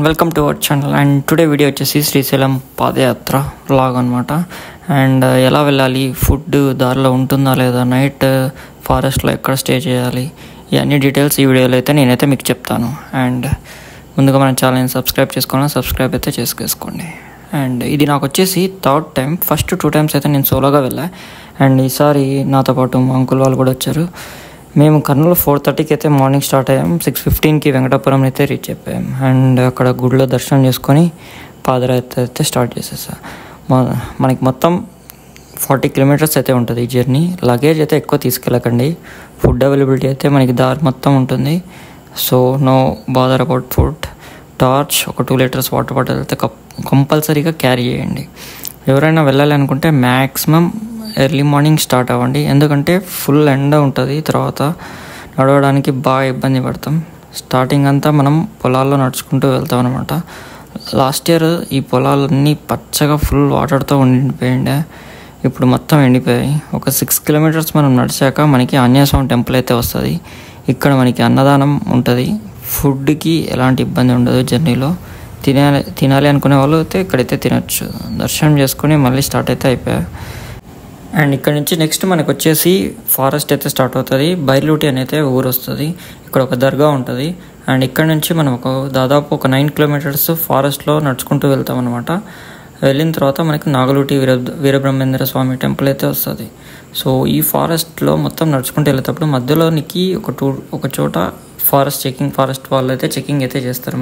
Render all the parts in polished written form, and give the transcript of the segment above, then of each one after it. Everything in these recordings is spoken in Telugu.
and welcome to our channel. And today video వచ్చేసి శ్రీశైలం పాదయాత్ర వ్లాగ్ అనమాట. అండ్ ఎలా వెళ్ళాలి, ఫుడ్ దారిలో ఉంటుందా లేదా, నైట్ ఫారెస్ట్లో ఎక్కడ స్టే చేయాలి, ఇవన్నీ డీటెయిల్స్ ఈ వీడియోలో అయితే నేనైతే మీకు చెప్తాను. అండ్ ముందుగా మన ఛానల్ని సబ్స్క్రైబ్ అయితే చేసుకోండి. అండ్ ఇది నాకు వచ్చేసి థర్డ్ టైం. ఫస్ట్ 2 times అయితే నేను సోలోగా వెళ్ళా. అండ్ ఈసారి నాతో పాటు మా అంకుల్ వాళ్ళు కూడా వచ్చారు. మేము కర్నూలు 4:30కి అయితే మార్నింగ్ స్టార్ట్ అయ్యాం. 6:15కి వెంకటాపురం అయితే రీచ్ అయిపోయాం. అండ్ అక్కడ గుడిలో దర్శనం చేసుకొని పాదయాత్ర అయితే స్టార్ట్ చేసేసా. మనకి మొత్తం 40 kilometers అయితే ఉంటుంది ఈ జర్నీ. లగేజ్ అయితే ఎక్కువ తీసుకెళ్ళకండి. ఫుడ్ అవైలబిలిటీ అయితే మనకి దారి మొత్తం ఉంటుంది. So no bother about food. Torch, ఒక 2 liters వాటర్ బాటిల్ అయితే కంపల్సరీగా క్యారీ చేయండి. ఎవరైనా వెళ్ళాలి అనుకుంటే మ్యాక్సిమం ఎర్లీ మార్నింగ్ స్టార్ట్ అవ్వండి, ఎందుకంటే ఫుల్ ఎండ ఉంటుంది. తర్వాత నడవడానికి బాగా ఇబ్బంది పడతాం. స్టార్టింగ్ అంతా మనం పొలాల్లో నడుచుకుంటూ వెళ్తాం అనమాట. లాస్ట్ ఇయర్ ఈ పొలాలన్నీ పచ్చగా ఫుల్ వాటర్తో ఉండిపోయిండే, ఇప్పుడు మొత్తం ఎండిపోయాయి. ఒక 6 kilometers మనం నడిచాక మనకి ఆంజనేయస్వామి టెంపుల్ అయితే వస్తుంది. ఇక్కడ మనకి అన్నదానం ఉంటుంది. ఫుడ్కి ఎలాంటి ఇబ్బంది ఉండదు. జర్నీలో తినాలి అనుకునే వాళ్ళు అయితే ఇక్కడైతే తినొచ్చు. దర్శనం చేసుకుని మళ్ళీ స్టార్ట్ అయితే అయిపోయాయి. అండ్ ఇక్కడ నుంచి నెక్స్ట్ మనకు వచ్చేసి ఫారెస్ట్ అయితే స్టార్ట్ అవుతుంది. బైర్లూటి అనేది ఊరు వస్తుంది. ఇక్కడ ఒక దర్గా ఉంటుంది. అండ్ ఇక్కడ నుంచి మనం దాదాపు ఒక 9 kilometers ఫారెస్ట్లో నడుచుకుంటూ వెళ్తాం అనమాట. వెళ్ళిన తర్వాత మనకి నాగలూటి వీరబ్రహ్మేంద్ర స్వామి టెంపుల్ అయితే వస్తుంది. సో ఈ ఫారెస్ట్లో మొత్తం నడుచుకుంటూ వెళ్ళేటప్పుడు మధ్యలోనికి ఒక చోట ఫారెస్ట్ వాళ్ళు అయితే చెకింగ్ అయితే చేస్తారు.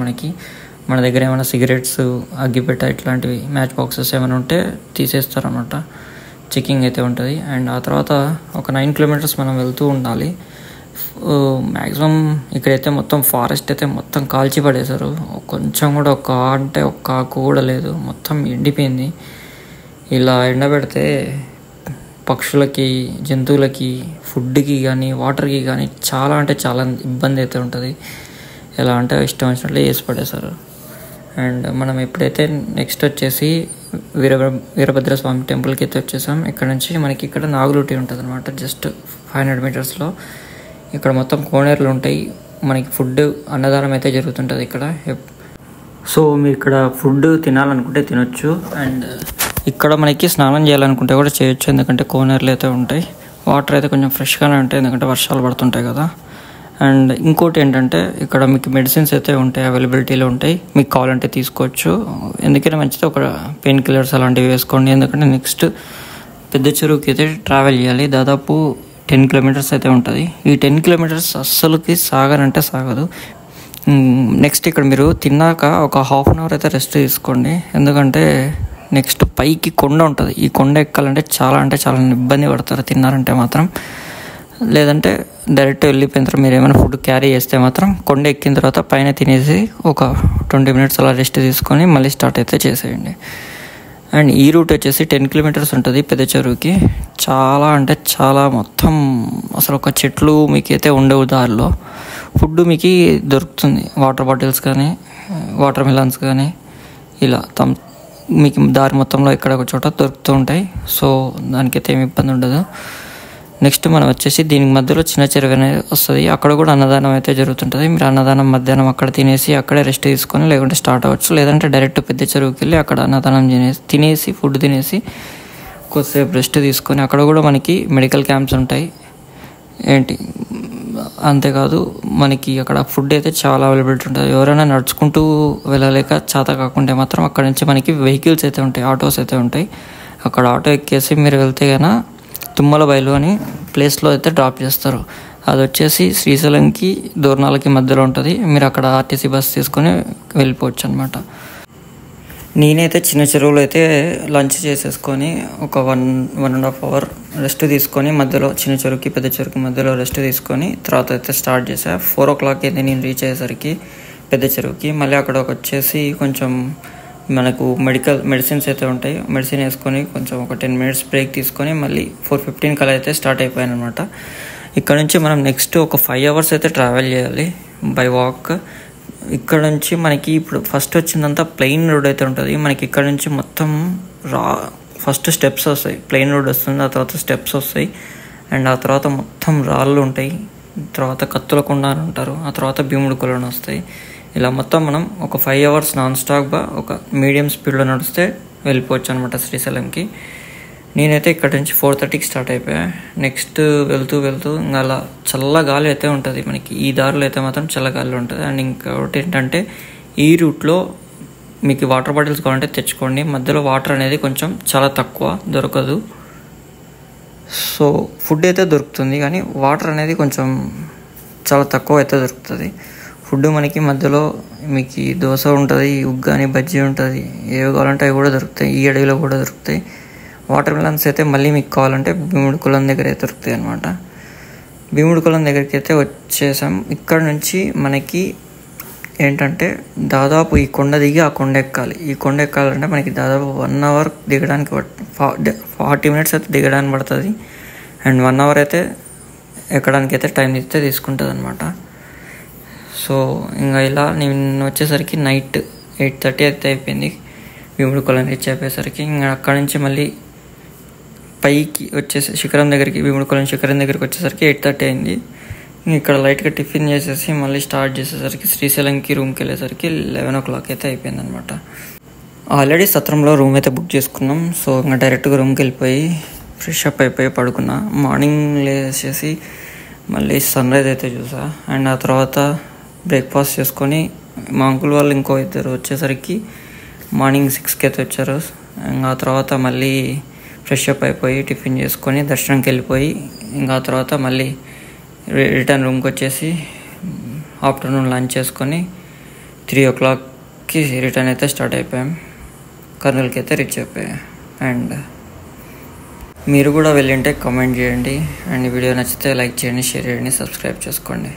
మన దగ్గర ఏమైనా సిగరెట్స్, అగ్గిపెట్ట ఇట్లాంటివి మ్యాచ్ బాక్సెస్ ఏమైనా ఉంటే తీసేస్తారు అనమాట. చెకింగ్ అయితే ఉంటుంది. అండ్ ఆ తర్వాత ఒక 9 kilometers మనం వెళ్తూ ఉండాలి. మ్యాక్సిమం ఇక్కడైతే మొత్తం ఫారెస్ట్ అయితే మొత్తం కాల్చి పడేశారు. కొంచెం కూడా ఒక్క ఆకు కూడా లేదు, మొత్తం ఎండిపోయింది. ఇలా ఎండబెడితే పక్షులకి, జంతువులకి, ఫుడ్కి కానీ వాటర్కి కానీ చాలా ఇబ్బంది అయితే ఉంటుంది. ఎలా అంటే ఇష్టం వచ్చినట్లు వేసి పడేశారు. అండ్ మనం ఎప్పుడైతే నెక్స్ట్ వచ్చేసి వీరభద్రస్వామి టెంపుల్కి అయితే వచ్చేసాం. ఇక్కడ నుంచి మనకి ఇక్కడ నాగులూటి ఉంటుంది అనమాట. జస్ట్ 500 meters ఇక్కడ మొత్తం కోనేరులు ఉంటాయి. మనకి ఫుడ్ అన్నదానం అయితే జరుగుతుంటుంది ఇక్కడ. సో మీరు ఇక్కడ ఫుడ్ తినాలనుకుంటే తినొచ్చు. అండ్ ఇక్కడ మనకి స్నానం చేయాలనుకుంటే కూడా చేయొచ్చు, ఎందుకంటే కోనేరులు అయితే ఉంటాయి. వాటర్ అయితే కొంచెం ఫ్రెష్గానే ఉంటాయి, ఎందుకంటే వర్షాలు పడుతుంటాయి కదా. అండ్ ఇంకోటి ఏంటంటే ఇక్కడ మీకు మెడిసిన్స్ అయితే ఉంటాయి, అవైలబిలిటీలో ఉంటాయి. మీకు కావాలంటే తీసుకోవచ్చు. ఎందుకైనా మంచిది ఒక పెయిన్ కిల్లర్స్ అలాంటివి వేసుకోండి, ఎందుకంటే నెక్స్ట్ పెద్ద చెరువుకి అయితే ట్రావెల్ చేయాలి. దాదాపు 10 kilometers అయితే ఉంటుంది. ఈ 10 kilometers అస్సలుకి సాగదు. నెక్స్ట్ ఇక్కడ మీరు తిన్నాక ఒక 1/2 hour అయితే రెస్ట్ తీసుకోండి, ఎందుకంటే నెక్స్ట్ పైకి కొండ ఉంటుంది. ఈ కొండ ఎక్కాలంటే చాలా ఇబ్బంది పడతారు తిన్నారంటే మాత్రం. లేదంటే డైరెక్ట్ వెళ్ళిపోయిన తర్వాత మీరు ఏమైనా ఫుడ్ క్యారీ చేస్తే మాత్రం కొండ ఎక్కిన తర్వాత పైన తినేసి ఒక 20 minutes అలా రెస్ట్ తీసుకొని మళ్ళీ స్టార్ట్ అయితే చేసేయండి. అండ్ ఈ రూట్ వచ్చేసి 10 kilometers ఉంటుంది పెద్ద చెరువుకి. చాలా మొత్తం అసలు ఒక చెట్లు మీకైతే ఉండవు దారిలో. ఫుడ్ మీకు దొరుకుతుంది, వాటర్ బాటిల్స్ కానీ, వాటర్ మిలన్స్ కానీ, ఇలా మీకు దారి మొత్తంలో ఇక్కడ ఒక చోట దొరుకుతూ ఉంటాయి. సో దానికైతే ఏమి ఇబ్బంది ఉండదు. నెక్స్ట్ మనం వచ్చేసి దీనికి మధ్యలో చిన్న చెరువు అనేది వస్తుంది. అక్కడ కూడా అన్నదానం అయితే జరుగుతుంటుంది. మీరు అన్నదానం మధ్యాహ్నం అక్కడ తినేసి అక్కడే రెస్ట్ తీసుకొని లేకుంటే స్టార్ట్ అవ్వచ్చు. లేదంటే డైరెక్ట్ పెద్ద చెరువుకి వెళ్ళి అక్కడ అన్నదానం తినేసి ఫుడ్ తినేసి కొద్దిసేపు రెస్ట్ తీసుకొని, అక్కడ కూడా మనకి మెడికల్ క్యాంప్స్ ఉంటాయి. అంతేకాదు మనకి అక్కడ ఫుడ్ అయితే చాలా అవైలబిలిటీ ఉంటుంది. ఎవరైనా నడుచుకుంటూ వెళ్ళలేక చేత కాకుంటే మాత్రం అక్కడ నుంచి మనకి వెహికల్స్ అయితే ఉంటాయి, ఆటోస్ అయితే ఉంటాయి. అక్కడ ఆటో ఎక్కేసి మీరు వెళ్తే కన్నా తుమ్మల బయలు అని ప్లేస్లో అయితే డ్రాప్ చేస్తారు. అది వచ్చేసి శ్రీశైలంకి దూరణాలకి మధ్యలో ఉంటుంది. మీరు అక్కడ ఆర్టీసీ బస్ తీసుకొని వెళ్ళిపోవచ్చు అనమాట. నేనైతే చిన్న చెరువులో అయితే లంచ్ చేసేసుకొని ఒక 1.5 hour రెస్ట్ తీసుకొని మధ్యలో చిన్న చెరువుకి పెద్ద చెరువుకి మధ్యలో రెస్ట్ తీసుకొని తర్వాత అయితే స్టార్ట్ చేసా. 4 o'clock అయితే నేను రీచ్ అయ్యేసరికి పెద్ద చెరువుకి. మళ్ళీ అక్కడ వచ్చేసి కొంచెం మనకు మెడిసిన్స్ అయితే ఉంటాయి. మెడిసిన్ వేసుకొని కొంచెం ఒక 10 minutes బ్రేక్ తీసుకొని మళ్ళీ 4:15 కల్లా అయితే స్టార్ట్ అయిపోయాను అనమాట. ఇక్కడ నుంచి మనం నెక్స్ట్ ఒక 5 hours అయితే ట్రావెల్ చేయాలి బై వాక్. ఇక్కడ నుంచి మనకి ఇప్పుడు ఫస్ట్ వచ్చిందంతా ప్లెయిన్ రోడ్ అయితే ఉంటుంది. మనకి ఇక్కడ నుంచి మొత్తం ఫస్ట్ స్టెప్స్ వస్తాయి. ప్లెయిన్ రోడ్ వస్తుంది, ఆ తర్వాత స్టెప్స్ వస్తాయి. అండ్ ఆ తర్వాత మొత్తం రాళ్ళు ఉంటాయి. తర్వాత కత్తుల కొండ అని అంటారు. ఆ తర్వాత భీముడి కొలను వస్తాయి. ఇలా మొత్తం మనం ఒక 5 hours నాన్ స్టాప్గా ఒక మీడియం స్పీడ్లో నడిస్తే వెళ్ళిపోవచ్చు అనమాట శ్రీశైలంకి. నేనైతే ఇక్కడ నుంచి 4:30కి స్టార్ట్ అయిపోయా. నెక్స్ట్ వెళ్తూ ఇంకా అలా చల్ల గాలి అయితే ఉంటుంది మనకి. ఈ దారిలో అయితే మాత్రం చల్ల గాలి ఉంటుంది. అండ్ ఇంకొకటి ఏంటంటే ఈ రూట్లో మీకు వాటర్ బాటిల్స్ కావాలంటే తెచ్చుకోండి. మధ్యలో వాటర్ అనేది కొంచెం చాలా తక్కువ దొరకదు. సో ఫుడ్ అయితే దొరుకుతుంది కానీ వాటర్ అనేది కొంచెం చాలా తక్కువ అయితే దొరుకుతుంది. ఫుడ్ మనకి మధ్యలో మీకు దోశ ఉంటుంది, ఉగ్గాని, బజ్జీ ఉంటుంది, ఏవి కావాలంటే అవి కూడా దొరుకుతాయి. ఈ అడవిలో కూడా దొరుకుతాయి. వాటర్ మిలన్స్ అయితే మళ్ళీ మీకు కావాలంటే భీముడి కులం దగ్గర అయితే దొరుకుతాయి అనమాట. భీముడి కులం దగ్గరికి అయితే వచ్చేసాం. ఇక్కడ నుంచి మనకి ఏంటంటే దాదాపు ఈ కొండ దిగి ఆ కొండ ఎక్కాలి. ఈ కొండ ఎక్కాలంటే మనకి దాదాపు 1 hour దిగడానికి 40 minutes అయితే దిగడానికి పడుతుంది. అండ్ 1 hour అయితే ఎక్కడానికి అయితే టైం అయితే తీసుకుంటుంది అనమాట. సో ఇంకా ఇలా నేను వచ్చేసరికి నైట్ 8:30 అయితే అయిపోయింది. భీముడి కులం రీచ్ అయిపోయేసరికి ఇంకా అక్కడ నుంచి మళ్ళీ పైకి వచ్చేసి శిఖరం దగ్గరికి, భీముడి కులం శిఖరం దగ్గరికి వచ్చేసరికి 8:30 అయింది. ఇక్కడ లైట్గా టిఫిన్ చేసేసి మళ్ళీ స్టార్ట్ చేసేసరికి శ్రీశైలంకి రూమ్కి వెళ్ళేసరికి 11 o'clock అయితే అయిపోయింది అనమాట. ఆల్రెడీ సత్రంలో రూమ్ అయితే బుక్ చేసుకున్నాం. సో ఇంకా డైరెక్ట్గా రూమ్కి వెళ్ళిపోయి ఫ్రెష్ అప్ అయిపోయి పడుకున్నా. మార్నింగ్ లేచేసి మళ్ళీ సన్ రైజ్ అయితే చూసా. అండ్ ఆ తర్వాత బ్రేక్ఫాస్ట్ చేసుకొని మా అంకుల్ వాళ్ళు ఇంకో ఇద్దరు వచ్చేసరికి మార్నింగ్ 6కి అయితే వచ్చారు. ఇంకా ఆ తర్వాత మళ్ళీ ఫ్రెష్ అప్ అయిపోయి టిఫిన్ చేసుకొని దర్శనంకి వెళ్ళిపోయి ఇంకా ఆ తర్వాత మళ్ళీ రిటర్న్ రూమ్కి వచ్చేసి ఆఫ్టర్నూన్ లంచ్ చేసుకొని 3 o'clockకి రిటర్న్ అయితే స్టార్ట్ అయిపోయాం. కర్నూలుకి అయితే రీచ్ అయిపోయాం. అండ్ మీరు కూడా వెళ్ళింటే కామెంట్ చేయండి. అండ్ వీడియో నచ్చితే లైక్ చేయండి, షేర్ చేయండి, సబ్స్క్రైబ్ చేసుకోండి.